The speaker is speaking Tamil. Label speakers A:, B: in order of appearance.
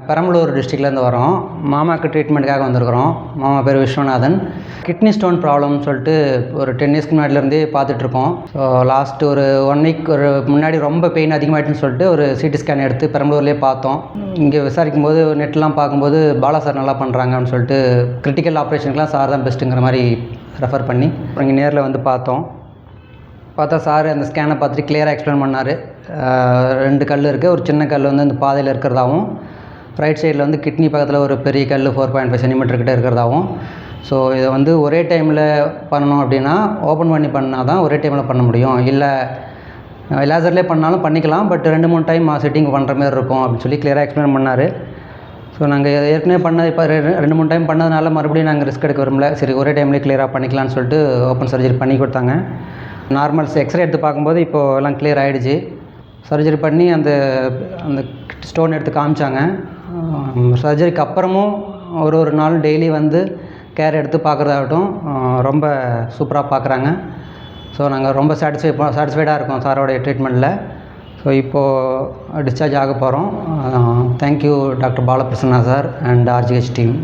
A: பெரம்பலூர் டிஸ்ட்ரிக்ட்லேருந்து வரோம். மாமாவுக்கு ட்ரீட்மெண்ட்டுக்காக வந்திருக்கிறோம். மாமா பேர் விஸ்வநாதன். கிட்னி ஸ்டோன் ப்ராப்ளம்னு சொல்லிட்டு ஒரு 10 இயர்ஸ்க்கு முன்னாடிலேருந்தே பார்த்துட்ருக்கோம். ஸோ லாஸ்ட்டு ஒரு 1 வீக் முன்னாடி ரொம்ப பெயின் அதிகமாகிட்டுன்னு சொல்லிட்டு ஒரு சிடி ஸ்கேன் எடுத்து பெரம்பலூர்லேயே பார்த்தோம். இங்கே விசாரிக்கும் போது நெட்லாம் பார்க்கும்போது பாலா சார் நல்லா பண்ணுறாங்கன்னு சொல்லிட்டு கிரிட்டிக்கல் ஆப்ரேஷனுக்குலாம் சார் தான் பெஸ்ட்டுங்கிற மாதிரி ரெஃபர் பண்ணி இங்கே நேரில் வந்து பார்த்தா சார் அந்த ஸ்கேனை பார்த்துட்டு கிளியராக எக்ஸ்பிளைன் பண்ணார். 2 கல் இருக்குது. ஒரு சின்ன கல் வந்து அந்த பாதையில் இருக்கிறதாகவும், ரைட் சைடில் வந்து கிட்னி பக்கத்தில் ஒரு பெரிய கல் 4.5 சென்டிமீட்டர் கிட்ட இருக்கிறதாகவும். ஸோ இதை வந்து ஒரே டைமில் பண்ணணும் அப்படின்னா ஓப்பன் பண்ணி பண்ணால் தான் ஒரே டைமில் பண்ண முடியும். இல்லை லேசர்லேயே பண்ணாலும் பண்ணிக்கலாம், பட் 2-3 டைம் செட்டிங் பண்ணுற மாதிரி இருக்கும் அப்படின்னு சொல்லி கிளியராக எக்ஸ்பிளைன் பண்ணார். ஸோ நாங்கள் ஏற்கனவே பண்ணது இப்போ 2-3 டைம் பண்ணதுனால மறுபடியும் நாங்கள் ரிஸ்க் எடுக்க விரும்பல. சரி ஒரே டைம்லேயே கிளியராக பண்ணிக்கலாம்னு சொல்லிட்டு ஓப்பன் சர்ஜரி பண்ணி கொடுத்தாங்க. நார்மல்ஸ் எக்ஸ்ரே எடுத்து பார்க்கும்போது இப்போது எல்லாம் கிளியர் ஆகிடுச்சு. சர்ஜரி பண்ணி அந்த ஸ்டோன் எடுத்து காமிச்சாங்க. சர்ஜரிக்கு அப்புறமும் ஒரு நாள் டெய்லி வந்து கேர் எடுத்து பார்க்குறதாகட்டும் ரொம்ப சூப்பராக பார்க்குறாங்க. ஸோ நாங்கள் ரொம்ப சாட்டிஸ்ஃபைடாக இருக்கோம் சாரோடைய ட்ரீட்மெண்ட்டில். ஸோ இப்போது டிஸ்சார்ஜ் ஆக போகிறோம். Thank you doctor Balaprasanna sir and RGH team.